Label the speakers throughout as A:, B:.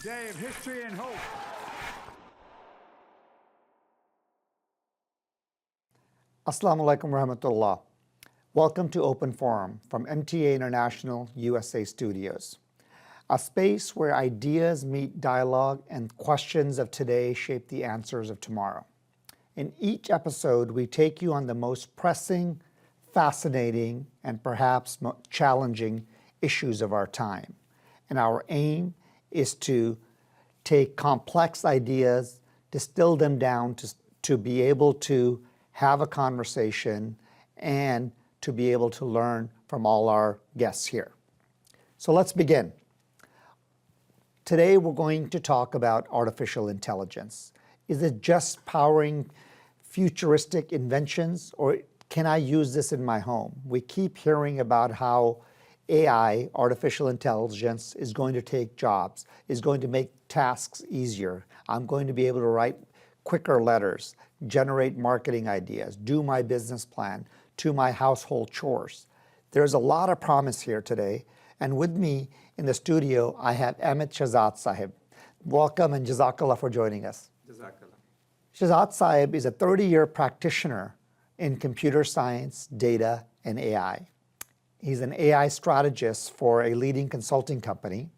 A: Day of history and hope.
B: Assalamu alaikum warahmatullah. Welcome to Open Forum from MTA International USA Studios, a space where ideas meet dialogue and questions of today shape the answers of tomorrow. In each episode, we take you on the most pressing, fascinating, and perhaps challenging issues of our time. And our aim is to take complex ideas, distill them down to be able to have a conversation and to be able to learn from all our guests here. So let's begin. Today we're going to talk about artificial intelligence. Is it just powering futuristic inventions, or can I use this in my home? We keep hearing about how AI, artificial intelligence, is going to take jobs, is going to make tasks easier. I'm going to be able to write quicker letters, generate marketing ideas, do my business plan, do my household chores. There's a lot of promise here today. And with me in the studio, I have Shahzad Sahib. Welcome and Jazakallah for joining us.
C: Jazakallah.
B: Shahzad Sahib is a 30-year practitioner in computer science, data, and AI. He's an AI strategist for a leading consulting company.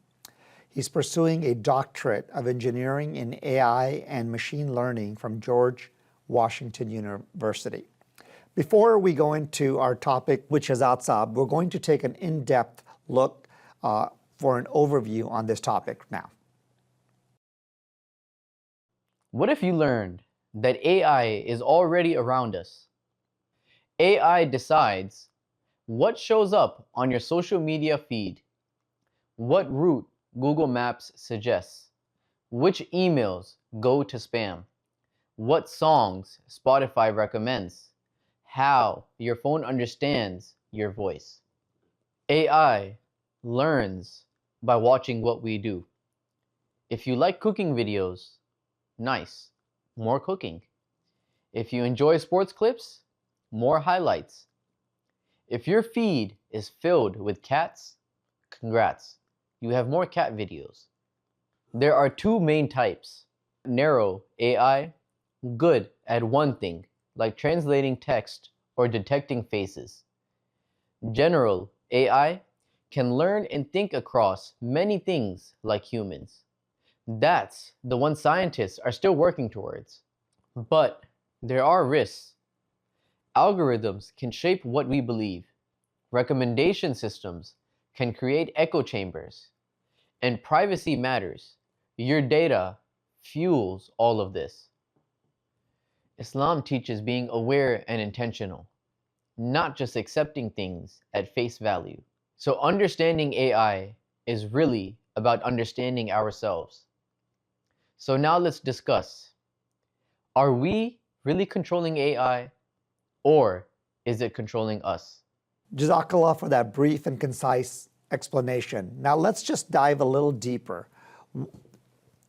B: He's pursuing a doctorate of engineering in AI and machine learning from George Washington University. Before we go into our topic with Shahzad Sahib, we're going to take an in-depth look for an overview on this topic now.
D: What if you learned that AI is already around us? AI decides what shows up on your social media feed, what route Google Maps suggests, which emails go to spam, what songs Spotify recommends, how your phone understands your voice. AI learns by watching what we do. If you like cooking videos, nice, more cooking. If you enjoy sports clips, more highlights. If your feed is filled with cats, congrats, you have more cat videos. There are two main types: narrow AI, good at one thing, like translating text or detecting faces. General AI can learn and think across many things like humans. That's the one scientists are still working towards. But there are risks. Algorithms can shape what we believe. Recommendation systems can create echo chambers. And privacy matters. Your data fuels all of this. Islam teaches being aware and intentional, not just accepting things at face value. So understanding AI is really about understanding ourselves. So now let's discuss. Are we really controlling AI, or is it controlling us?
B: Jazakallah for that brief and concise explanation. Now let's just dive a little deeper.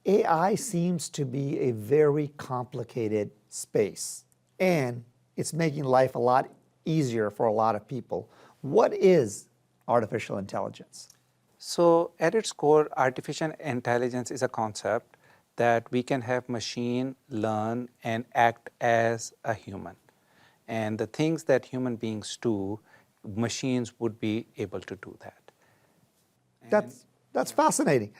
B: AI seems to be a very complicated space, and it's making life a lot easier for a lot of people. What is artificial intelligence?
C: So at its core, artificial intelligence is a concept that we can have machine learn and act as a human. And the things that human beings do, machines would be able to do that.
B: That's fascinating.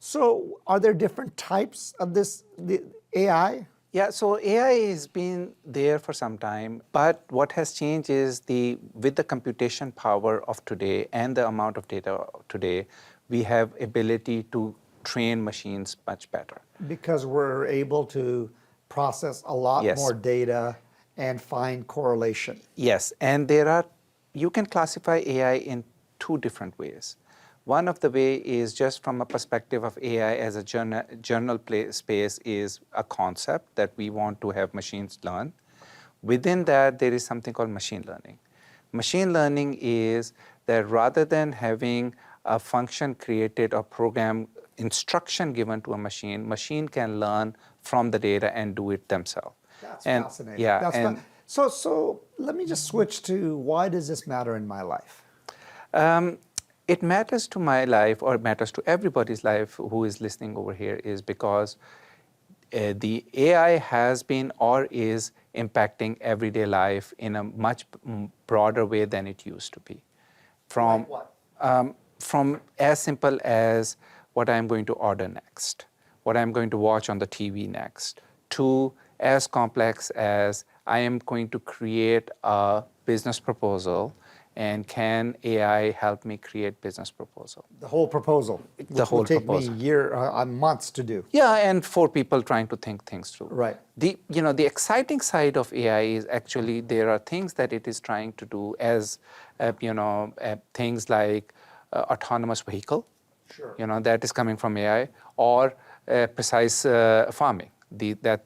B: So are there different types of the AI?
C: Yeah, so AI has been there for some time, but what has changed is with the computation power of today and the amount of data today, we have ability to train machines much better.
B: Because we're able to process a lot
C: Yes.
B: more data and find correlation.
C: Yes, and you can classify AI in two different ways. One of the way is just from a perspective of AI as a general space is a concept that we want to have machines learn. Within that, there is something called machine learning. Machine learning is that rather than having a function created or program instruction given to a machine can learn from the data and do it themselves.
B: That's fascinating. Yeah, so let me just switch to why does this matter in my life?
C: It matters to my life, or it matters to everybody's life who is listening over here, is because the AI has been or is impacting everyday life in a much broader way than it used to be. From,
B: Like what?
C: From as simple as what I'm going to order next, what I'm going to watch on the TV next, to as complex as I am going to create a business proposal, and can AI help me create business proposal?
B: The whole proposal.
C: The
B: Which
C: whole
B: will take
C: proposal.
B: me months to do.
C: Yeah, and for people trying to think things through.
B: Right.
C: The exciting side of AI is actually there are things that it is trying to do as things like autonomous vehicle.
B: Sure.
C: That is coming from AI, or precise farming.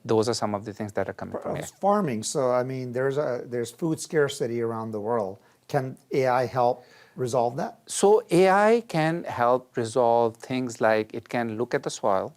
C: Those are some of the things that are coming from AI.
B: Farming. So I mean, there's food scarcity around the world. Can AI help resolve that?
C: So AI can help resolve things like it can look at the soil,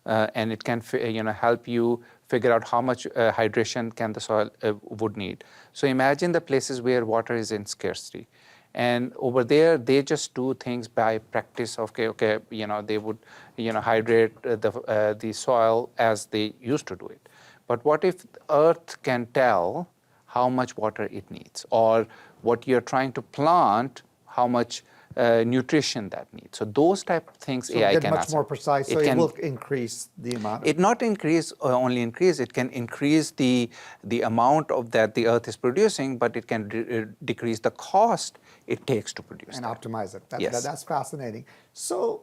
C: and it can help you figure out how much hydration can the soil would need. So imagine the places where water is in scarcity, and over there they just do things by practice of okay, they would hydrate the soil as they used to do it. But what if Earth can tell how much water it needs, or what you're trying to plant, how much nutrition that needs? So those type of things
B: So
C: AI
B: get
C: can
B: much
C: answer.
B: more precise. So it will increase the amount.
C: It not increase or only increase. It can increase the amount of that the Earth is producing, but it can decrease the cost it takes to produce
B: And
C: that.
B: optimize it.
C: Yes.
B: That's fascinating. So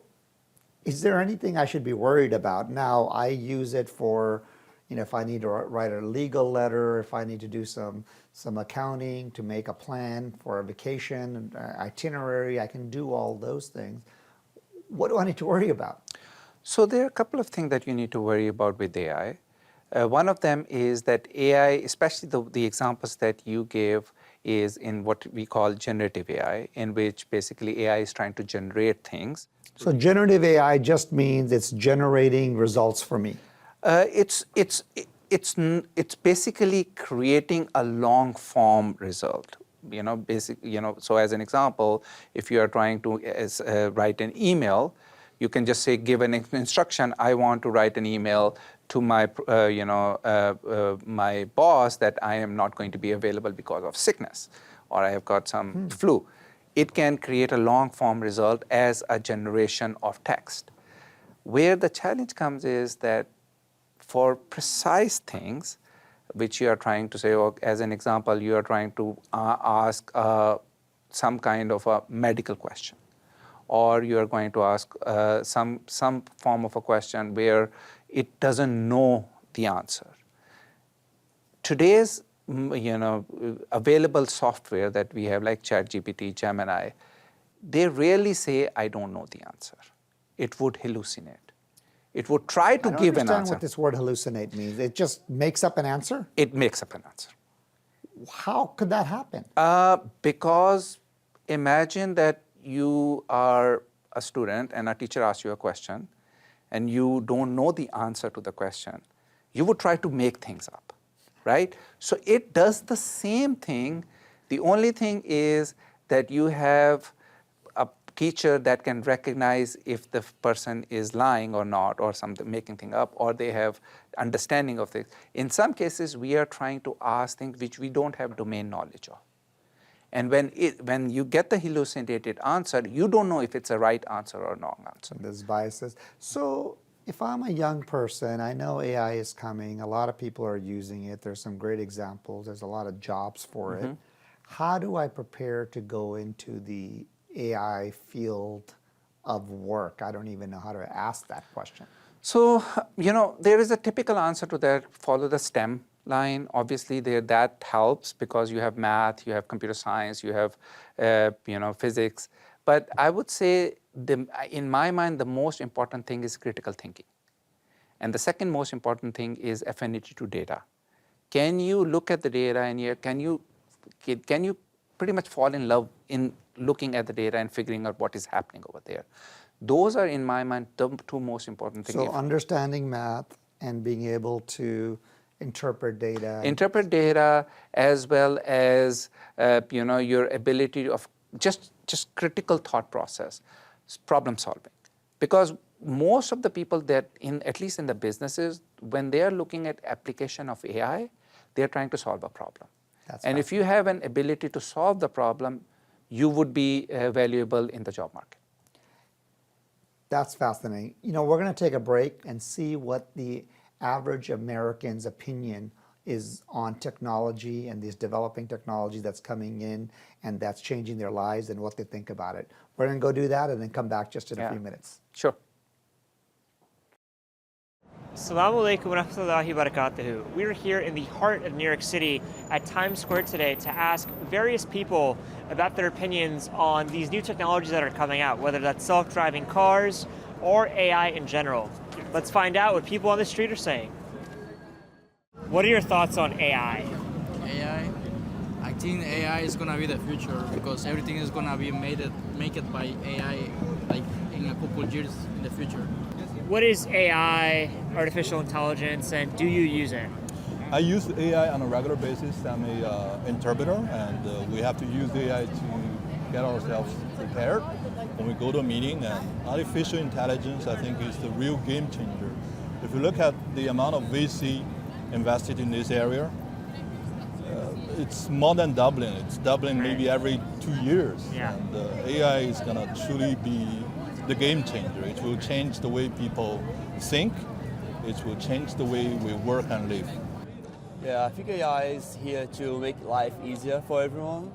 B: is there anything I should be worried about? Now, I use it for, if I need to write a legal letter, if I need to do some accounting, to make a plan for a vacation, itinerary, I can do all those things. What do I need to worry about?
C: So there are a couple of things that you need to worry about with AI. One of them is that AI, especially the examples that you gave, is in what we call generative AI, in which basically AI is trying to generate things.
B: So generative AI just means it's generating results for me.
C: It's basically creating a long form result. So as an example, if you are trying to write an email, you can just say, give an instruction. I want to write an email to my my boss that I am not going to be available because of sickness, or I have got some flu. It can create a long form result as a generation of text. Where the challenge comes is that for precise things, which you are trying to say, or as an example, you are trying to ask some kind of a medical question, or you are going to ask some form of a question where it doesn't know the answer. Today's available software that we have, like ChatGPT, Gemini, they rarely say, I don't know the answer. It would hallucinate. It would try to give an answer.
B: I don't understand what this word hallucinate means. It just makes up an answer?
C: It makes up an answer.
B: How could that happen?
C: Because imagine that you are a student and a teacher asks you a question and you don't know the answer to the question. You would try to make things up, right? So it does the same thing. The only thing is that you have a teacher that can recognize if the person is lying or not, or something, making things up, or they have understanding of things. In some cases, we are trying to ask things which we don't have domain knowledge of. And when you get the hallucinated answer, you don't know if it's a right answer or wrong answer.
B: There's biases. So if I'm a young person, I know AI is coming. A lot of people are using it. There's some great examples. There's a lot of jobs for it. How do I prepare to go into the AI field of work? I don't even know how to ask that question.
C: So, there is a typical answer to that. Follow the STEM line. Obviously, that helps because you have math, you have computer science, you have, physics. But I would say, in my mind, the most important thing is critical thinking. And the second most important thing is affinity to data. Can you look at the data and can you pretty much fall in love in looking at the data and figuring out what is happening over there? Those are, in my mind, the two most important things.
B: So understanding math and being able to interpret data.
C: Interpret data, as well as your ability of just just critical thought process, problem solving. Because most of the people that, at least in the businesses, when they are looking at application of AI, they're trying to solve a problem. And if you have an ability to solve the problem, you would be valuable in the job market.
B: That's fascinating. You know, we're going to take a break and see what the average American's opinion is on technology and these developing technology that's coming in and that's changing their lives and what they think about it. We're going to go do that and then come back just in a few minutes.
C: Sure.
A: Assalamu alaikum wa rahmatullahi wa barakatuhu. We're here in the heart of New York City at Times Square today to ask various people about their opinions on these new technologies that are coming out, whether that's self-driving cars or AI in general. Let's find out what people on the street are saying. What are your thoughts on AI?
E: AI? I think AI is gonna be the future because everything is gonna be made it by AI, like in a couple years in the future.
A: What is AI, artificial intelligence, and do you use it?
F: I use AI on a regular basis. I'm an interpreter, and we have to use AI to get ourselves prepared when we go to a meeting. And artificial intelligence, I think, is the real game changer. If you look at the amount of VC invested in this area, it's more than doubling. It's doubling maybe every 2 years.
A: Yeah.
F: And AI is going to truly be the game changer. It will change the way people think. It will change the way we work and live.
G: Yeah, I think AI is here to make life easier for everyone,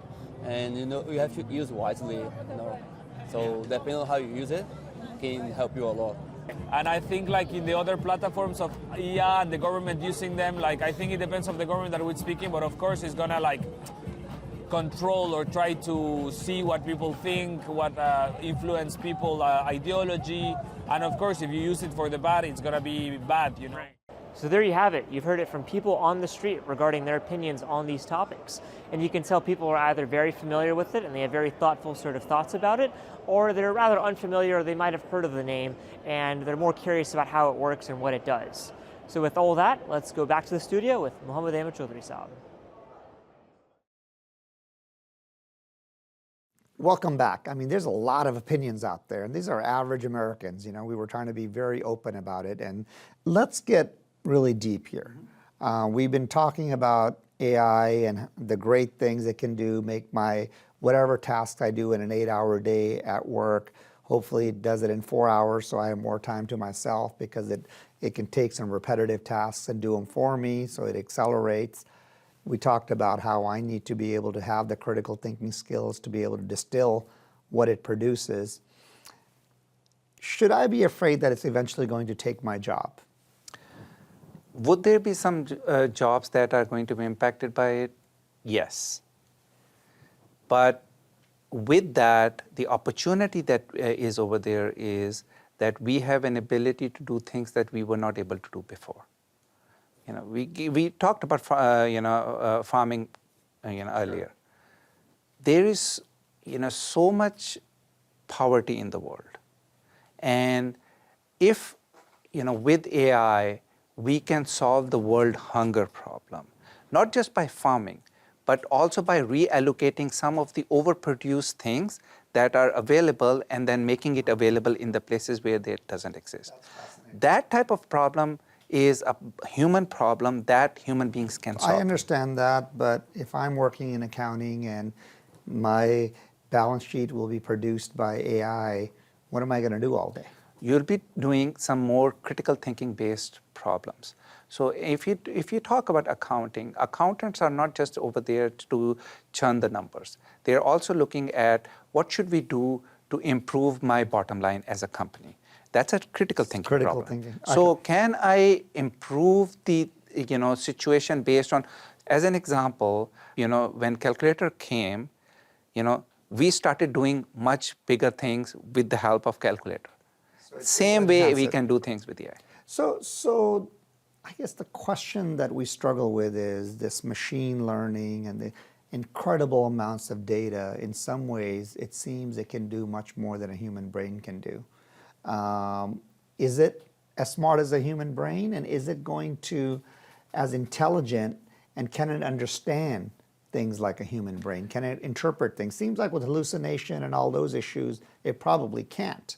G: and you have to use wisely. So depending on how you use it, can help you a lot.
H: And I think like in the other platforms of IA and the government using them, like I think it depends on the government that we're speaking, but of course it's gonna like control or try to see what people think, what influence people ideology, and of course if you use it for the bad, it's gonna be bad, you know.
A: Right. So there you have it. You've heard it from people on the street regarding their opinions on these topics. And you can tell people are either very familiar with it and they have very thoughtful sort of thoughts about it, or they're rather unfamiliar, or they might have heard of the name and they're more curious about how it works and what it does. So with all that, let's go back to the studio with Muhammad Ahmad Chaudhary Saab.
B: Welcome back. I mean, there's a lot of opinions out there, and these are average Americans. You know, we were trying to be very open about it, and let's get really deep here. We've been talking about AI and the great things it can do, make my whatever tasks I do in an 8-hour day at work. Hopefully it does it in 4 hours so I have more time to myself, because it can take some repetitive tasks and do them for me, so it accelerates. We talked about how I need to be able to have the critical thinking skills to be able to distill what it produces. Should I be afraid that it's eventually going to take my job?
C: Would there be some jobs that are going to be impacted by it? Yes. But with that, the opportunity that is over there is that we have an ability to do things that we were not able to do before. You know, we talked about farming, earlier. There is, so much poverty in the world, and if, with AI, we can solve the world hunger problem, not just by farming, but also by reallocating some of the overproduced things that are available and then making it available in the places where it doesn't exist. That type of problem is a human problem that human beings can solve.
B: I understand that, but if I'm working in accounting and my balance sheet will be produced by AI, what am I going to do all day?
C: You'll be doing some more critical thinking based problems. So if you talk about accounting, accountants are not just over there to churn the numbers. They're also looking at what should we do to improve my bottom line as a company. That's a critical thinking problem. So can I improve the situation based on, as an example, when calculator came, we started doing much bigger things with the help of calculator. Same way we can do things with AI.
B: So I guess the question that we struggle with is this machine learning and the incredible amounts of data. In some ways, it seems it can do much more than a human brain can do. Is it as smart as a human brain, and is it going to as intelligent, and can it understand things like a human brain? Can it interpret things? Seems like with hallucination and all those issues, it probably can't.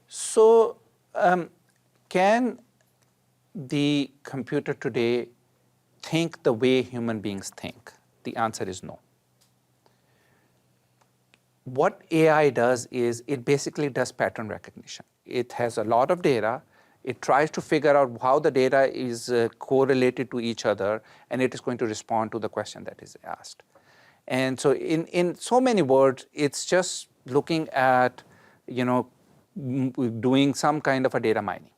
C: So, can the computer today think the way human beings think? The answer is no. What AI does is it basically does pattern recognition. It has a lot of data. It tries to figure out how the data is correlated to each other, and it is going to respond to the question that is asked. And so in so many words, it's just looking at, doing some kind of a data mining.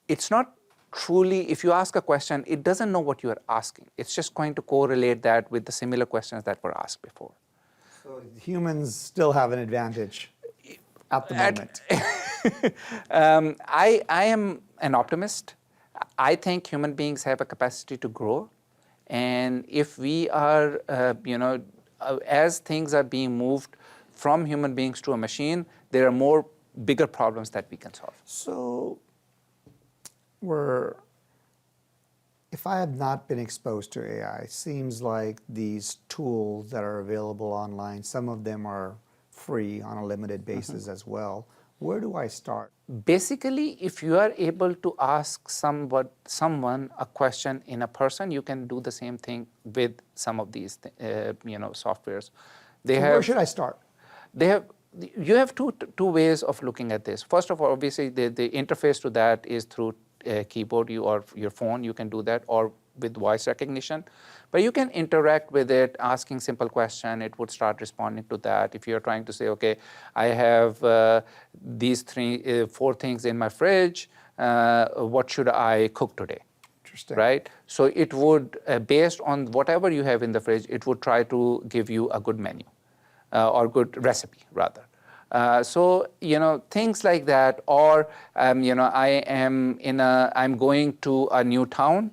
C: It's not truly, if you ask a question, it doesn't know what you are asking. It's just going to correlate that with the similar questions that were asked before.
B: So humans still have an advantage at the moment.
C: I am an optimist. I think human beings have a capacity to grow. And if we are, as things are being moved from human beings to a machine, there are more bigger problems that we can solve.
B: So if I have not been exposed to AI, it seems like these tools that are available online, some of them are free on a limited basis as well. Where do I start?
C: Basically, if you are able to ask someone a question in a person, you can do the same thing with some of these, softwares.
B: Where should I start?
C: You have two ways of looking at this. First of all, obviously, the interface to that is through keyboard or your phone. You can do that, or with voice recognition. But you can interact with it, asking simple question. It would start responding to that. If you're trying to say, okay, I have these 4 things in my fridge, what should I cook today?
B: Interesting.
C: Right? So it would, based on whatever you have in the fridge, it would try to give you a good menu, or good recipe, rather. So, things like that, or, I'm going to a new town,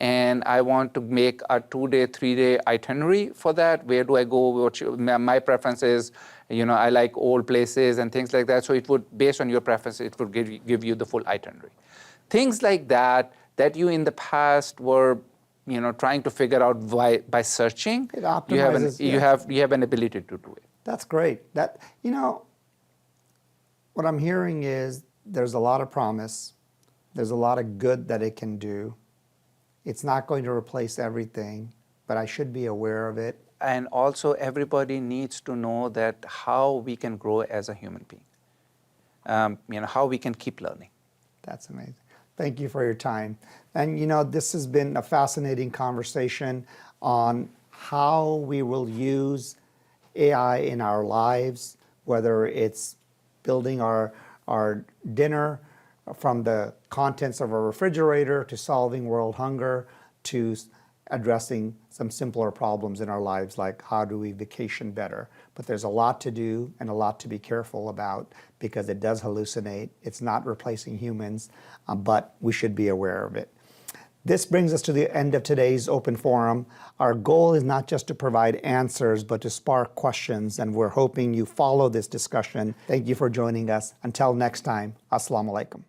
C: and I want to make a 2-day, 3-day itinerary for that. Where do I go? My preference is, I like old places and things like that. So it would, based on your preference, it would give you the full itinerary. Things like that you in the past were, trying to figure out by searching.
B: It optimizes,
C: you have an ability to do it.
B: That's great. What I'm hearing is there's a lot of promise. There's a lot of good that it can do. It's not going to replace everything, but I should be aware of it.
C: And also, everybody needs to know that how we can grow as a human being, how we can keep learning.
B: That's amazing. Thank you for your time. And this has been a fascinating conversation on how we will use AI in our lives, whether it's building our dinner from the contents of a refrigerator, to solving world hunger, to addressing some simpler problems in our lives, like how do we vacation better. But there's a lot to do and a lot to be careful about, because it does hallucinate. It's not replacing humans, but we should be aware of it. This brings us to the end of today's open forum. Our goal is not just to provide answers, but to spark questions, and we're hoping you follow this discussion. Thank you for joining us. Until next time, Assalamu alaikum.